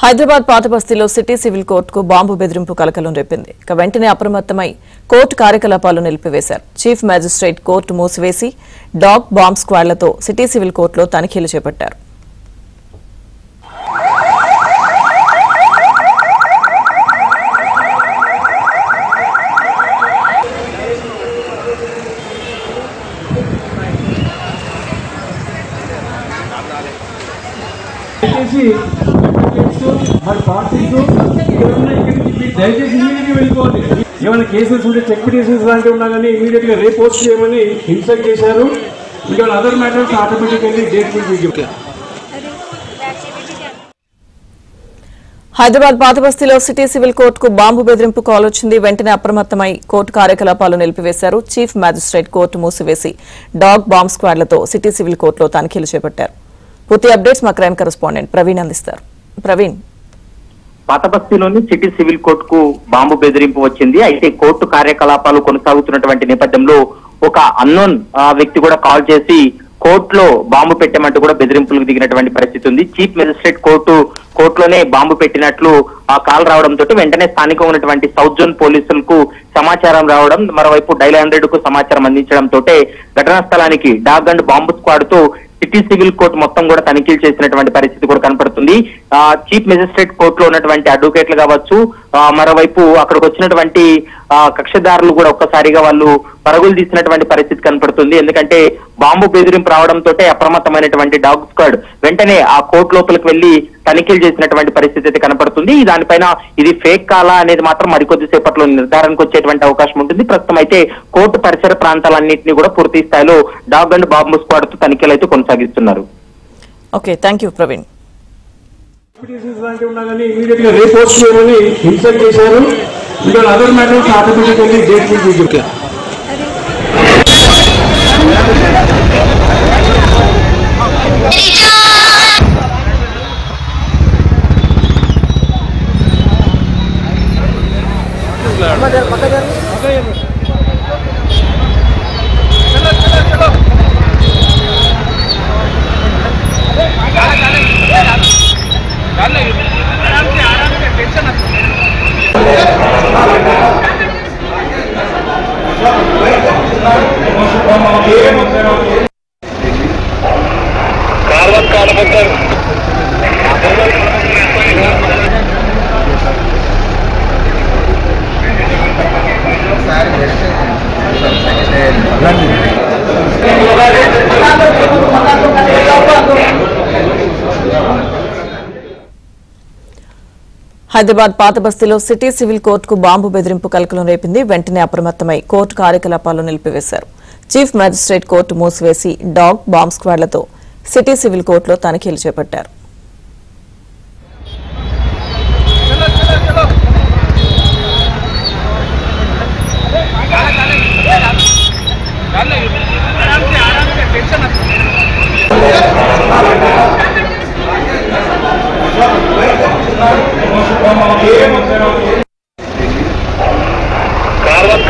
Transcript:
హైదరాబాద్ పాతబస్తీలో city civil కోర్టుకు bomb బెదిరింపు కలకలం రేపింది. వెంటనే అప్రమత్తమై కోర్టు కార్యకలాపాలు నిలిపివేశారు. చీఫ్ మేజిస్ట్రేట్ కోర్టు మూసివేసి డాగ్ బాంబ్ స్క్వాడ్లతో సిటీ సివిల్ కోర్టులో తనిఖీలు చేపట్టారు. ఏమైనా కేసెస్ ఉంటే చెక్ పిటిషన్స్ లాంటివి ఉన్నా కానీ ఇమీడియట్ గా రిపోర్ట్ చేయమని ఇన్స్ట్రక్ట్ చేశారు. ఇంకా other matters automatically date will be. Hyderabad పాతబస్తీలో సిటీ సివిల్ కోర్టుకు బాంబు బెదిరింపు కాల్ వచ్చింది. వెంటనే అప్రమత్తమై కోర్టు కార్యకలాపాలు నిలిపివేశారు. చీఫ్ మేజిస్ట్రేట్ కోర్టు మూసివేసి డాగ్ బాంబ్ స్క్వాడ్లతో సిటీ సివిల్ కోర్టులో తనిఖీలు చేపట్టారు. పూర్తి అప్డేట్స్ మా క్రైమ్ కరెస్పాండెంట్ ప్రవీణ్ అందిస్తారు. ప్రవీణ్, పాతబస్తీలోని సిటీ సివిల్ కోర్టుకు బాంబు బెదిరింపు వచ్చింది. అయితే కోర్టు కార్యకలాపాలు కొనసాగుతున్నటువంటి నేపథ్యంలో ఒక అన్నోన్ వ్యక్తి కూడా కాల్ చేసి కోర్టులో బాంబు పెట్టమంటూ కూడా బెదిరింపులకు దిగినటువంటి పరిస్థితి ఉంది. చీఫ్ మెజిస్ట్రేట్ కోర్టులోనే బాంబు పెట్టినట్లు ఆ కాల్ రావడంతో వెంటనే స్థానికంగా ఉన్నటువంటి సౌత్ జోన్ పోలీసులకు సమాచారం రావడం, మరోవైపు డైల్ 100 కు సమాచారం అందించడంతో ఘటనా స్థలానికి డాగ్ అండ్ బాంబు స్క్వాడ్ తో సిటీ సివిల్ కోర్టు మొత్తం కూడా తనిఖీలు చేసినటువంటి పరిస్థితి కూడా కనపడుతుంది. చీఫ్ మెజిస్ట్రేట్ కోర్టులో ఉన్నటువంటి అడ్వకేట్లు కావచ్చు, మరోవైపు అక్కడికి వచ్చినటువంటి కక్షదారులు కూడా ఒక్కసారిగా వాళ్ళు పరుగులు తీసినటువంటి పరిస్థితి కనపడుతుంది. ఎందుకంటే బాంబు బెదిరింపు రావడంతో అప్రమత్తమైనటువంటి డాగ్ స్క్వాడ్ వెంటనే ఆ కోర్టు లోపలికి వెళ్లి తనిఖీలు చేసినటువంటి పరిస్థితి అయితే కనపడుతుంది. దానిపైన ఇది ఫేక్ కాలా అనేది మాత్రం మరికొద్ది సేపట్లో నిర్ధారణకు వచ్చేటువంటి అవకాశం ఉంటుంది. ప్రస్తుతం అయితే కోర్టు పరిసర ప్రాంతాలన్నింటినీ కూడా పూర్తి స్థాయిలో డాగ్ అండ్ బాంబు స్క్వాడ్ తో తనిఖీలు అయితే కొనసాగిస్తున్నారు. Okay, thank you Praveen. Report చేయమని ఇన్స్ట్రక్ట్ చేశారు. ఇంకా other matters automatically date will be. Hyderabad పాతబస్తీలో సిటీ సివిల్ కోర్టుకు బాంబు బెదిరింపు కలకలం రేపింది. వెంటనే అప్రమత్తమై కోర్టు కార్యకలాపాలు నిలిపివేశారు. చీఫ్ మేజిస్ట్రేట్ కోర్టు మూసివేసి డాగ్ బాంబ్ స్క్వాడ్లతో సిటీ సివిల్ కోర్టులో తనిఖీలు చేపట్టారు. కార్వత్